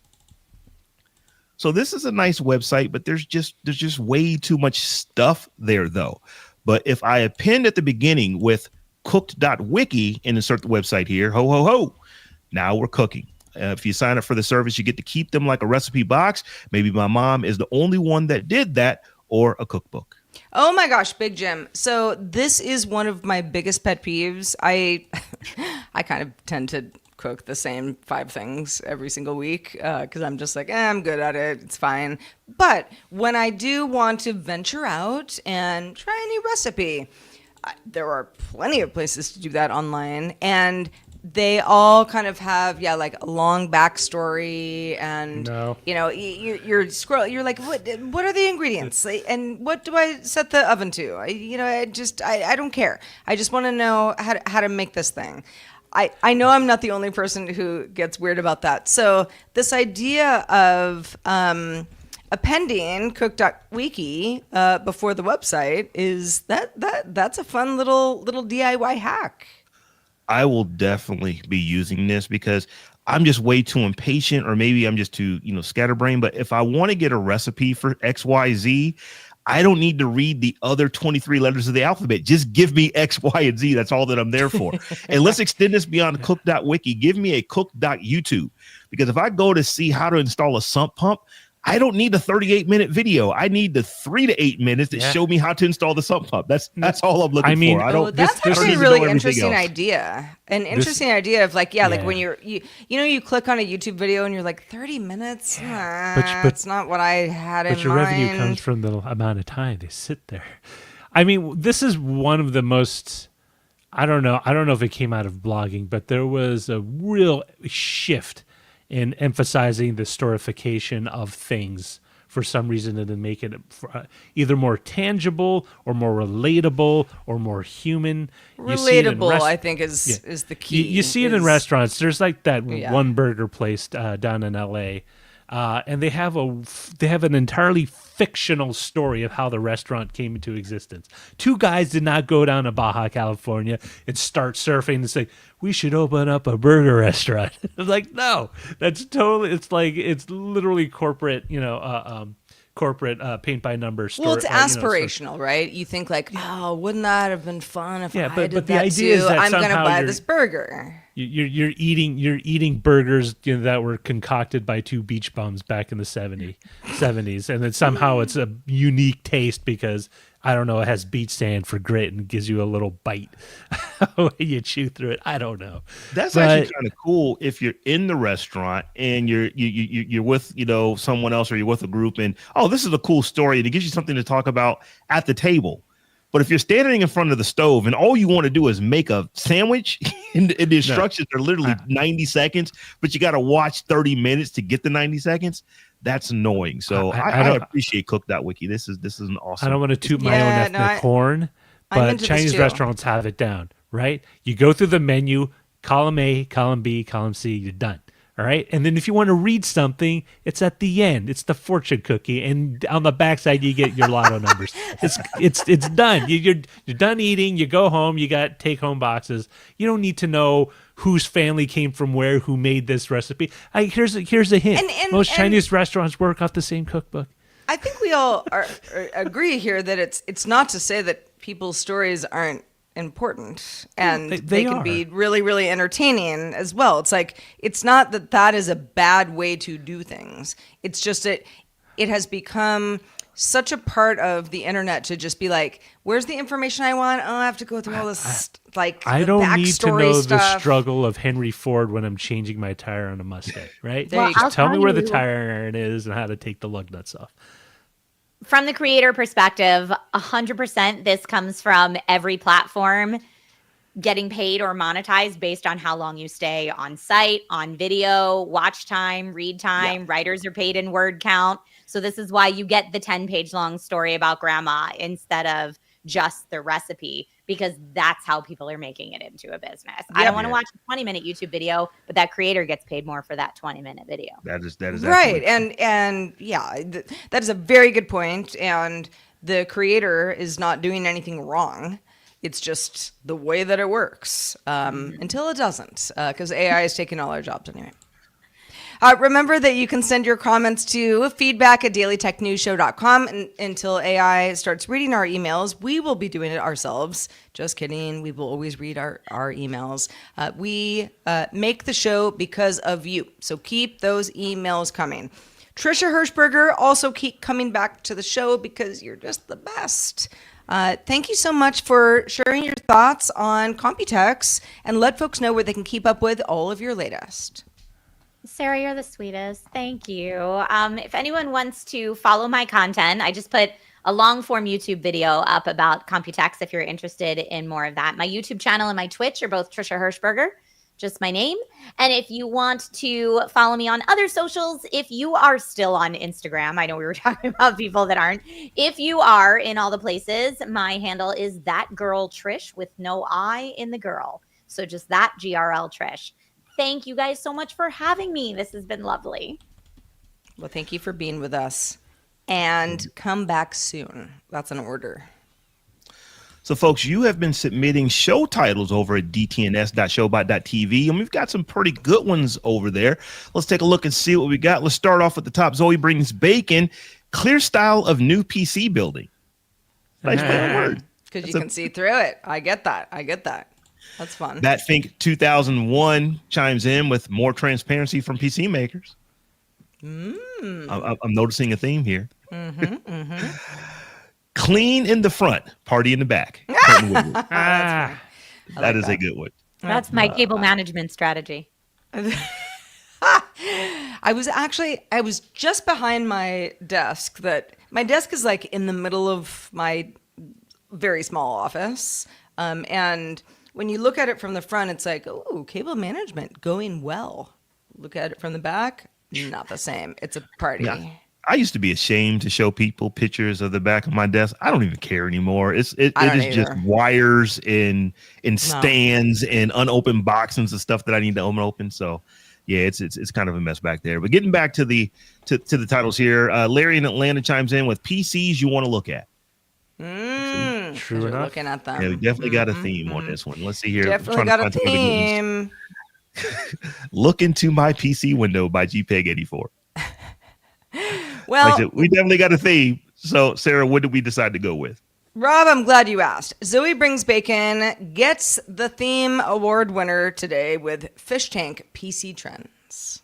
So this is a nice website, but there's just way too much stuff there, though. But if I append at the beginning with cooked.wiki and insert the website here, ho, ho, ho, now we're cooking. If you sign up for the service, you get to keep them like a recipe box. Maybe my mom is the only one that did that, or a cookbook. Oh my gosh, Big Jim. So this is one of my biggest pet peeves. I kind of tend to cook the same 5 things every single week because I'm just like, I'm good at it. It's fine. But when I do want to venture out and try a new recipe, there are plenty of places to do that online. And they all kind of have, like a long backstory. And, you're scrolling. You're like, what are the ingredients? And what do I set the oven to? I don't care. I just want to know how to make this thing. I know I'm not the only person who gets weird about that. So this idea of appending cook.wiki before the website is that's a fun little DIY hack. I will definitely be using this because I'm just way too impatient, or maybe I'm just too, scatterbrained. But if I want to get a recipe for XYZ, I don't need to read the other 23 letters of the alphabet. Just give me X, Y, and Z. That's all that I'm there for. And let's extend this beyond cook.wiki. Give me a cook.youtube. Because if I go to see how to install a sump pump, I don't need a 38-minute video. I need the 3 to 8 minutes that show me how to install the sump pump. That's all I'm looking for. I don't. That's actually a really interesting idea. An interesting idea of like when you click on a YouTube video and you're like 30 minutes. It's not what I had in mind. But your revenue comes from the amount of time they sit there. I mean, this is one of the most. I don't know if it came out of blogging, but there was a real shift in emphasizing the storification of things for some reason, and then make it either more tangible or more relatable or more human. Relatable, I think, is the key. You see it in restaurants. There's like that one burger place down in LA, and they have an entirely fictional story of how the restaurant came into existence. 2 guys did not go down to Baja California and start surfing and say, we should open up a burger restaurant. It's like, no, that's totally, it's literally corporate, corporate paint by numbers story. Well, it's aspirational, right? You think like, wouldn't that have been fun if I did but the that idea too? is that I'm going to somehow buy this burger. You're eating burgers that were concocted by 2 beach bums back in the 70s, and then somehow it's a unique taste because I don't know, it has beach sand for grit and gives you a little bite when you chew through it. I don't know. That's actually kind of cool if you're in the restaurant and you're with someone else, or you're with a group, and this is a cool story, and it gives you something to talk about at the table. But if you're standing in front of the stove and all you want to do is make a sandwich, and the instructions are literally 90 seconds, but you got to watch 30 minutes to get the 90 seconds, that's annoying. So I appreciate cook.wiki. This is an awesome. I don't want to toot my own ethnic horn, but Chinese restaurants have it down, right? You go through the menu, column A, column B, column C, you're done. All right. And then if you want to read something, it's at the end. It's the fortune cookie. And on the backside, you get your lotto numbers. It's done. You're done eating. You go home. You got take home boxes. You don't need to know whose family came from where, who made this recipe. Here's a hint. Most Chinese restaurants work off the same cookbook. I think we all agree here that it's not to say that people's stories aren't important, and they can be really, really entertaining as well. It's like, it's not that is a bad way to do things. It's just that it has become such a part of the internet to just be like, where's the information I want? I have to go through all this I don't need to know stuff. The struggle of Henry Ford when I'm changing my tire on a Mustang, right? Just tell me where the tire iron is and how to take the lug nuts off. From the creator perspective, 100% this comes from every platform getting paid or monetized based on how long you stay on site, on video, watch time, read time. Writers are paid in word count. So this is why you get the 10-page long story about grandma instead of just the recipe, because that's how people are making it into a business. I don't want to watch a 20-minute YouTube video, but that creator gets paid more for that 20-minute video. That is right. And that is a very good point. And the creator is not doing anything wrong. It's just the way that it works until it doesn't, because AI is taking all our jobs anyway. Remember that you can send your comments to feedback@dailytechnewsshow.com. And until AI starts reading our emails, we will be doing it ourselves. Just kidding. We will always read our emails. We make the show because of you. So keep those emails coming. Trisha Hershberger, also keep coming back to the show because you're just the best. Thank you so much for sharing your thoughts on Computex, and let folks know where they can keep up with all of your latest. Sarah, you're the sweetest. Thank you. If anyone wants to follow my content, I just put a long form YouTube video up about Computex if you're interested in more of that. My YouTube channel and my Twitch are both Trisha Hershberger, just my name. And if you want to follow me on other socials, if you are still on Instagram, I know we were talking about people that aren't. If you are in all the places, my handle is thatgirltrish with no I in the girl. So just that GRL Trish. Thank you guys so much for having me. This has been lovely. Well, thank you for being with us. and come back soon. That's an order. So, folks, you have been submitting show titles over at dtns.showbot.tv, and we've got some pretty good ones over there. Let's take a look and see what we got. Let's start off at the top. Zoe brings bacon. Clear style of new PC building. Nice play on word. Because you can see through it. I get that. That's fun. That Think 2001 chimes in with more transparency from PC makers. I'm noticing a theme here. Clean in the front, party in the back. That is a good one. That's my cable management strategy. I was just behind my desk. My desk is like in the middle of my very small office. And when you look at it from the front, it's like, oh, cable management going well. Look at it from the back, not the same. It's a party. Yeah. I used to be ashamed to show people pictures of the back of my desk. I don't even care anymore. It is just wires and stands and unopened boxes and stuff that I need to open. So yeah, it's kind of a mess back there. But getting back to the titles here, Larry in Atlanta chimes in with PCs you want to look at. True enough. Looking at them. Yeah, we definitely got a theme on this one. Let's see here. Definitely got a theme. Look into my PC window by GPEG84. Well, like I said, we definitely got a theme. So, Sarah, what did we decide to go with? Rob, I'm glad you asked. Zoe Brings Bacon gets the theme award winner today with Fishtank PC Trends.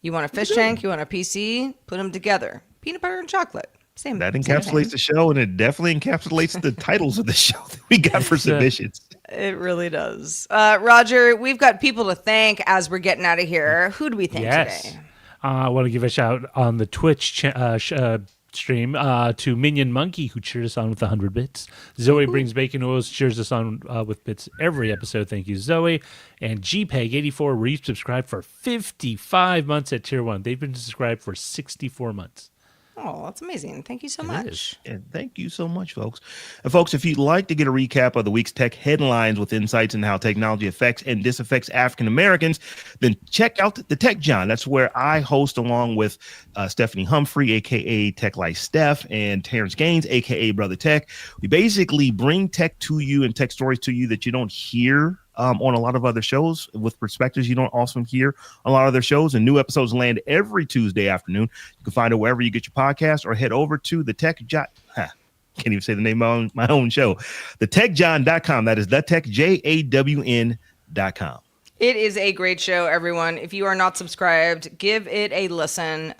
You want a fish tank? You want a PC? Put them together. Peanut butter and chocolate. Same. That encapsulates the show, and it definitely encapsulates the titles of the show that we got for submissions. It really does. Roger, we've got people to thank as we're getting out of here. Who do we thank today? I want to give a shout on the Twitch stream to Minion Monkey, who cheered us on with 100 bits. Zoe Brings Bacon, who always cheers us on with bits every episode. Thank you, Zoe. And GPEG84 resubscribed for 55 months at Tier 1. They've been subscribed for 64 months. Oh, that's amazing. Thank you so much. And thank you so much, folks. And folks, if you'd like to get a recap of the week's tech headlines with insights into how technology affects and disaffects African Americans, then check out the Tech John. That's where I host along with Stephanie Humphrey, a.k.a. Tech Life Steph, and Terrence Gaines, a.k.a. Brother Tech. We basically bring tech to you and tech stories to you that you don't hear on a lot of other shows, with perspectives you don't often hear on a lot of other shows. And new episodes land every Tuesday afternoon. You can find it wherever you get your podcast, or head over to the Tech John. Can't even say the name of my own show. TheTechJawn.com. That is TheTechJawn.com. It is a great show, everyone. If you are not subscribed, give it a listen.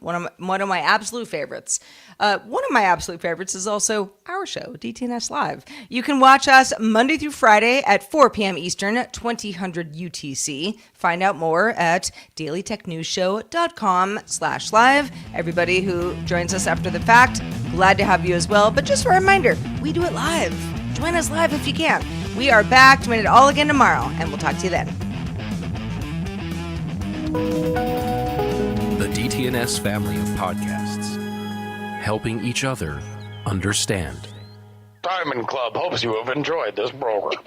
One of my absolute favorites. One of my absolute favorites is also our show, DTNS Live. You can watch us Monday through Friday at 4 p.m. Eastern, 2000 UTC. Find out more at dailytechnewsshow.com/live. Everybody who joins us after the fact, glad to have you as well. But just a reminder, we do it live. Join us live if you can. We are back doing it all again tomorrow, and we'll talk to you then. The DTNS family of podcasts, helping each other understand. Diamond Club hopes you have enjoyed this program.